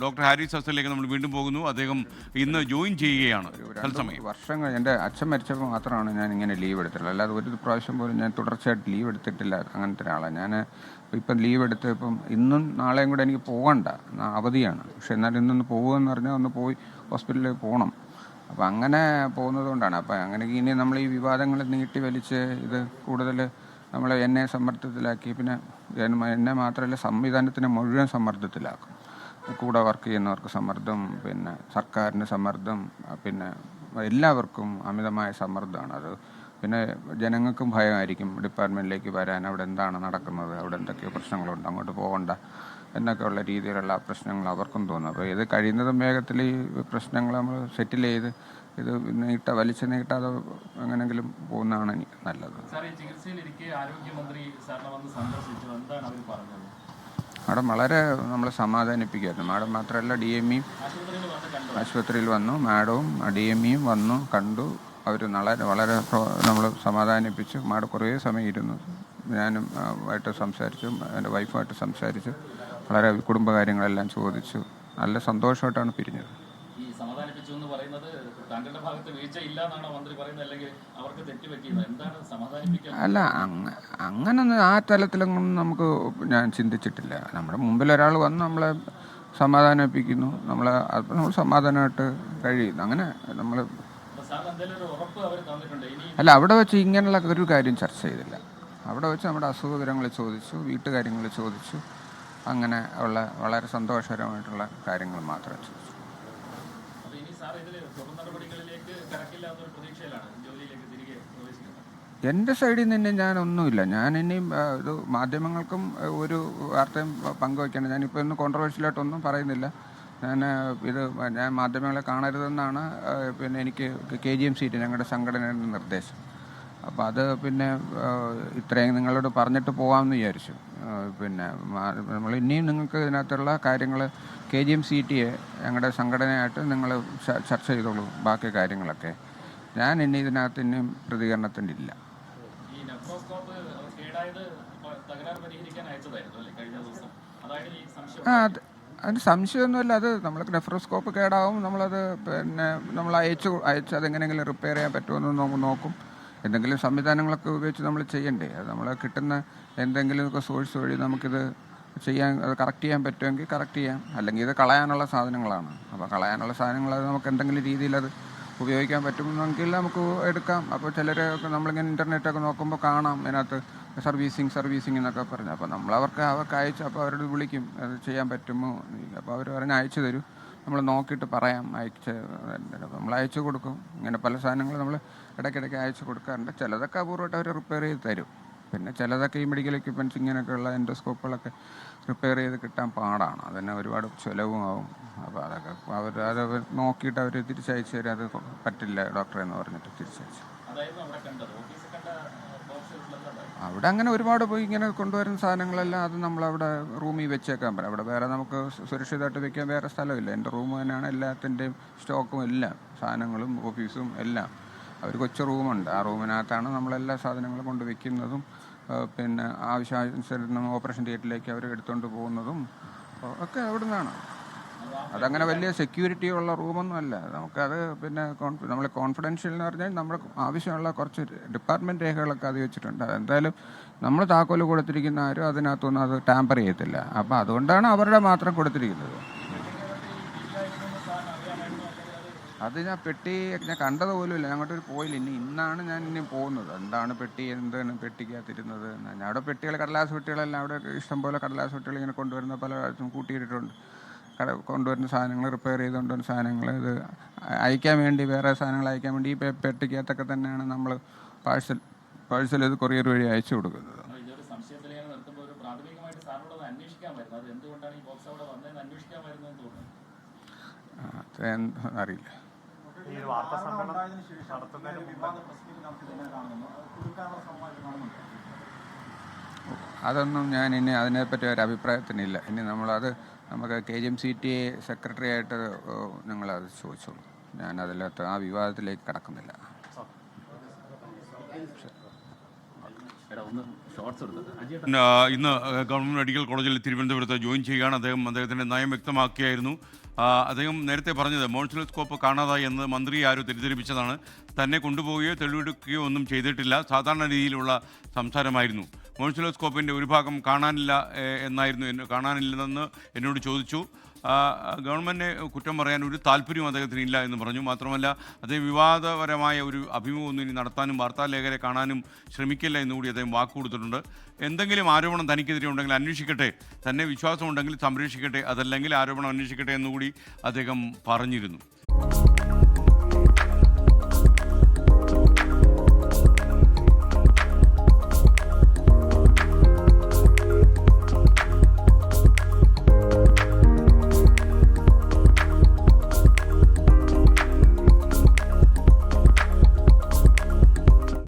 Doctor Haris ഹസനിലേക്ക് നമ്മൾ വീണ്ടും പോകുന്നു. അദ്ദേഹം ഇന്ന് ജോയിൻ ചെയ്യുകയാണ്. വർഷങ്ങൾ എൻ്റെ അച്ഛൻ മരിച്ചപ്പോൾ മാത്രമാണ് ഞാൻ ഇങ്ങനെ ലീവ് എടുത്തിട്ടുള്ളത്. അല്ലാതെ ഒരു പ്രാവശ്യം പോലും ഞാൻ തുടർച്ചയായിട്ട് ലീവ് എടുത്തിട്ടില്ല. അങ്ങനത്തെ ഒരാളാണ് ഞാൻ. ഇപ്പം ലീവ് എടുത്ത് ഇപ്പം ഇന്നും നാളെയും കൂടെ എനിക്ക് പോകണ്ട, അവധിയാണ്. പക്ഷെ എന്നാലും ഇന്നൊന്ന് പോകുമെന്ന് പറഞ്ഞാൽ ഒന്ന് പോയി ഹോസ്പിറ്റലിൽ പോകണം. അപ്പം അങ്ങനെ പോകുന്നത് കൊണ്ടാണ്. അപ്പം അങ്ങനെ ഇനി നമ്മൾ ഈ വിവാദങ്ങൾ നീട്ടി വലിച്ച് ഇത് കൂടുതൽ എന്നെ സമ്മർദ്ദത്തിലാക്കി, പിന്നെ എന്നെ മാത്രമല്ല സംവിധാനത്തിനെ മുഴുവൻ സമ്മർദ്ദത്തിലാക്കും. കൂടെ വർക്ക് ചെയ്യുന്നവർക്ക് സമ്മർദ്ദം, പിന്നെ സർക്കാരിന് സമ്മർദ്ദം, പിന്നെ എല്ലാവർക്കും അമിതമായ സമ്മർദ്ദമാണ് അത്. പിന്നെ ജനങ്ങൾക്കും ഭയമായിരിക്കും ഡിപ്പാർട്ട്മെൻറ്റിലേക്ക് വരാൻ. അവിടെ എന്താണ് നടക്കുന്നത്, അവിടെ എന്തൊക്കെയോ പ്രശ്നങ്ങളുണ്ട്, അങ്ങോട്ട് പോകണ്ട എന്നൊക്കെയുള്ള രീതിയിലുള്ള പ്രശ്നങ്ങൾ അവർക്കും തോന്നും. അപ്പോൾ ഇത് കഴിയുന്നതും വേഗത്തിൽ ഈ പ്രശ്നങ്ങൾ നമ്മൾ സെറ്റിൽ ചെയ്ത് ഇത് വലിച്ചു നീട്ടാതെ എങ്ങനെങ്കിലും പോകുന്നതാണ് നല്ലത്. മാഡം വളരെ നമ്മൾ സമാധാനിപ്പിക്കുമായിരുന്നു. മാഡം മാത്രമല്ല DMEയും ആശുപത്രിയിൽ വന്നു, മാഡവും DMEയും വന്നു കണ്ടു. അവർ വളരെ നമ്മൾ സമാധാനിപ്പിച്ചു. മാഡം കുറേ സമയം ഇരുന്നു. ഞാനും ആയിട്ട് സംസാരിച്ചു, എൻ്റെ വൈഫുമായിട്ട് സംസാരിച്ചു, വളരെ കുടുംബകാര്യങ്ങളെല്ലാം ചോദിച്ചു. നല്ല സന്തോഷമായിട്ടാണ് പിരിഞ്ഞത്. അല്ല, അങ്ങനൊന്നും ആ തലത്തിലൊന്നും നമുക്ക് ഞാൻ ചിന്തിച്ചിട്ടില്ല. നമ്മുടെ മുമ്പിൽ ഒരാൾ വന്ന് നമ്മളെ സമാധാനിപ്പിക്കുന്നു, നമ്മൾ സമാധാനമായിട്ട് കഴിയുന്നു. അങ്ങനെ നമ്മൾ അല്ല, അവിടെ വെച്ച് ഇങ്ങനെയുള്ള ഒരു കാര്യം ചർച്ച ചെയ്തില്ല. അവിടെ വെച്ച് നമ്മുടെ അസുഖവിവരങ്ങൾ ചോദിച്ചു, വീട്ടുകാര്യങ്ങൾ ചോദിച്ചു, അങ്ങനെ ഉള്ള വളരെ സന്തോഷകരമായിട്ടുള്ള കാര്യങ്ങൾ മാത്രമേ ചോദിച്ചു. എൻ്റെ സൈഡിൽ നിന്ന് ഞാനൊന്നുമില്ല. ഞാൻ ഇനിയും ഇത് മാധ്യമങ്ങൾക്കും ഒരു വാർത്തയും പങ്കുവയ്ക്കണം. ഞാനിപ്പോൾ ഇന്ന് കോൺട്രവേഴ്ഷ്യലായിട്ടൊന്നും പറയുന്നില്ല. ഞാൻ മാധ്യമങ്ങളെ കാണരുതെന്നാണ് പിന്നെ എനിക്ക് KGMC ഞങ്ങളുടെ സംഘടനയുടെ നിർദ്ദേശം. അപ്പോൾ അത് പിന്നെ ഇത്രയും നിങ്ങളോട് പറഞ്ഞിട്ട് പോകാമെന്ന് വിചാരിച്ചു. പിന്നെ നമ്മൾ ഇനിയും നിങ്ങൾക്ക് ഇതിനകത്തുള്ള കാര്യങ്ങൾ KGMC ഞങ്ങളുടെ സംഘടനയായിട്ട് നിങ്ങൾ ചർച്ച ചെയ്തോളൂ, ബാക്കി കാര്യങ്ങളൊക്കെ. ഞാൻ ഇനി ഇതിനകത്ത് ഇനിയും പ്രതികരണത്തിൻ്റെ ഇല്ല. അതിന് സംശയമൊന്നുമില്ല. അത് നമ്മൾ നെഫ്രോസ്കോപ്പ് കേടാവും, നമ്മളത് പിന്നെ നമ്മൾ അയച്ച് അതെങ്ങനെയെങ്കിലും റിപ്പയർ ചെയ്യാൻ പറ്റുമെന്ന് നോക്കും. എന്തെങ്കിലും സംവിധാനങ്ങളൊക്കെ ഉപയോഗിച്ച് നമ്മൾ ചെയ്യണ്ടേ. അത് നമ്മൾ കിട്ടുന്ന എന്തെങ്കിലുമൊക്കെ സോഴ്സ് വഴി നമുക്കിത് ചെയ്യാൻ, അത് കറക്റ്റ് ചെയ്യാൻ പറ്റുമെങ്കിൽ കറക്റ്റ് ചെയ്യാം. അല്ലെങ്കിൽ ഇത് കളയാനുള്ള സാധനങ്ങളാണ്. അപ്പോൾ കളയാനുള്ള സാധനങ്ങൾ അത് നമുക്ക് എന്തെങ്കിലും രീതിയിൽ അത് ഉപയോഗിക്കാൻ പറ്റുമെന്നെങ്കിൽ നമുക്ക് എടുക്കാം. അപ്പോൾ ചിലരൊക്കെ നമ്മളിങ്ങനെ ഇൻ്റർനെറ്റൊക്കെ നോക്കുമ്പോൾ കാണാം ഇതിനകത്ത് സർവീസിങ് എന്നൊക്കെ പറഞ്ഞു. അപ്പോൾ അവർക്ക് അയച്ചു, അപ്പോൾ അവരോട് വിളിക്കും അത് ചെയ്യാൻ പറ്റുമോ. അപ്പോൾ അവർ പറഞ്ഞ് അയച്ചു തരൂ, നമ്മൾ നോക്കിയിട്ട് പറയാം. നമ്മൾ അയച്ചു കൊടുക്കും. ഇങ്ങനെ പല സാധനങ്ങൾ നമ്മൾ ഇടയ്ക്കിടയ്ക്ക് അയച്ചു കൊടുക്കാറുണ്ട്. ചിലതൊക്കെ അപൂർവമായിട്ട് അവർ റിപ്പയർ ചെയ്ത് തരും. പിന്നെ ചിലതൊക്കെ ഈ മെഡിക്കൽ എക്യുപ്മെൻറ്റ്സ് ഇങ്ങനെയൊക്കെയുള്ള എൻഡോസ്കോപ്പുകളൊക്കെ റിപ്പയർ ചെയ്ത് കിട്ടാൻ പാടാണ്. അതിന് ഒരുപാട് ചിലവും ആവും. അപ്പോൾ അതൊക്കെ അത് നോക്കിയിട്ട് അവർ തിരിച്ചയച്ചു തരും. അത് പറ്റില്ല ഡോക്ടറെ എന്ന് പറഞ്ഞിട്ട് തിരിച്ചയച്ചു. അവിടെ അങ്ങനെ ഒരുപാട് പോയി ഇങ്ങനെ കൊണ്ടുവരുന്ന സാധനങ്ങളെല്ലാം അത് നമ്മളവിടെ റൂമിൽ വെച്ചേക്കാൻ പറ്റും. അവിടെ വേറെ നമുക്ക് സുരക്ഷിതമായിട്ട് വെക്കാൻ വേറെ സ്ഥലമില്ല. എൻ്റെ റൂം തന്നെയാണ് എല്ലാത്തിൻ്റെയും സ്റ്റോക്കും എല്ലാം, സാധനങ്ങളും ഓഫീസും എല്ലാം. ഒരു കൊച്ചു റൂമുണ്ട്. ആ റൂമിനകത്താണ് നമ്മളെല്ലാ സാധനങ്ങളും കൊണ്ട് വെക്കുന്നതും പിന്നെ ആവശ്യാനുസരണം ഓപ്പറേഷൻ തിയേറ്ററിലേക്ക് അവർ എടുത്തുകൊണ്ട് പോകുന്നതും ഒക്കെ അവിടെ നിന്നാണ്. അതങ്ങനെ വലിയ സെക്യൂരിറ്റി ഉള്ള റൂമൊന്നും അല്ല. നമുക്കത് പിന്നെ നമ്മൾ കോൺഫിഡൻഷ്യൽ എന്ന് പറഞ്ഞാൽ നമ്മൾ ആവശ്യമുള്ള കുറച്ച് ഡിപ്പാർട്ട്മെൻറ്റ് രേഖകളൊക്കെ അത് വെച്ചിട്ടുണ്ട്. അതെന്തായാലും നമ്മൾ താക്കോല് കൊടുത്തിരിക്കുന്ന ആരും അതിനകത്തൊന്നും അത് ടാമ്പർ ചെയ്യത്തില്ല. അപ്പോൾ അതുകൊണ്ടാണ് അവരുടെ മാത്രം കൊടുത്തിരിക്കുന്നത്. അത് ഞാൻ കണ്ടതുപോലും ഇല്ല. അങ്ങോട്ടൊരു പോയില്ല. ഇന്നാണ് ഞാൻ പോകുന്നത്. എന്താണ് എന്താണ് പെട്ടിക്കകത്തിരുന്നത്. ഞാൻ അവിടെ കടലാസ് പെട്ടികളെല്ലാം അവിടെ ഇഷ്ടംപോലെ കടലാസ് പെട്ടികൾ ഇങ്ങനെ കൊണ്ടുവരുന്ന പല പ്രാവശ്യം കൂട്ടിയിട്ടുണ്ട്. കൊണ്ടുവരുന്ന സാധനങ്ങൾ, റിപ്പയർ ചെയ്ത് കൊണ്ടുവരുന്ന സാധനങ്ങൾ, ഇത് അയക്കാൻ വേണ്ടി വേറെ സാധനങ്ങൾ അയക്കാൻ വേണ്ടി ഈ പെട്ടിക്കകത്തൊക്കെ തന്നെയാണ് നമ്മൾ പാഴ്സൽ ഇത് കൊറിയർ വഴി അയച്ചു കൊടുക്കുന്നത്. അറിയില്ല. അതൊന്നും ഞാൻ ഇനി അതിനെപ്പറ്റി ഒരു അഭിപ്രായത്തിനില്ല. ഇനി നമുക്ക് KGMC സെക്രട്ടറി ആയിട്ട് നിങ്ങളത് ചോദിച്ചോളൂ. ഞാൻ ആ വിവാദത്തിലേക്ക് കടക്കുന്നില്ല. ഇന്ന് ഗവൺമെൻറ് മെഡിക്കൽ കോളേജിൽ തിരുവനന്തപുരത്ത് ജോയിൻ ചെയ്യുകയാണ് അദ്ദേഹത്തിൻ്റെ നയം വ്യക്തമാക്കിയായിരുന്നു. അദ്ദേഹം നേരത്തെ പറഞ്ഞത് മോൺസിലോസ്കോപ്പ് കാണാതായി എന്ന് മന്ത്രി ആരോ തെറ്റിദ്ധരിപ്പിച്ചതാണ്. തന്നെ കൊണ്ടുപോവുകയോ തെളിവെടുക്കുകയോ ഒന്നും ചെയ്തിട്ടില്ല. സാധാരണ രീതിയിലുള്ള സംസാരമായിരുന്നു. മോൺസിലോസ്കോപ്പിൻ്റെ ഒരു ഭാഗം കാണാനില്ലെന്ന് എന്നോട് ചോദിച്ചു. ഗവൺമെൻറ്റിനെ കുറ്റം പറയാൻ ഒരു താല്പര്യവും അദ്ദേഹത്തിന് ഇല്ല എന്ന് പറഞ്ഞു. മാത്രമല്ല അദ്ദേഹം വിവാദപരമായ ഒരു അഭിമുഖമൊന്നും ഇനി നടത്താനും വാർത്താലേഖകരെ കാണാനും ശ്രമിക്കില്ല എന്നുകൂടി അദ്ദേഹം വാക്ക് കൊടുത്തിട്ടുണ്ട്. എന്തെങ്കിലും ആരോപണം തനിക്കെതിരെ ഉണ്ടെങ്കിൽ അന്വേഷിക്കട്ടെ, തന്നെ വിശ്വാസമുണ്ടെങ്കിൽ സംരക്ഷിക്കട്ടെ, അതല്ലെങ്കിൽ ആരോപണം അന്വേഷിക്കട്ടെ എന്നുകൂടി അദ്ദേഹം പറഞ്ഞിരുന്നു.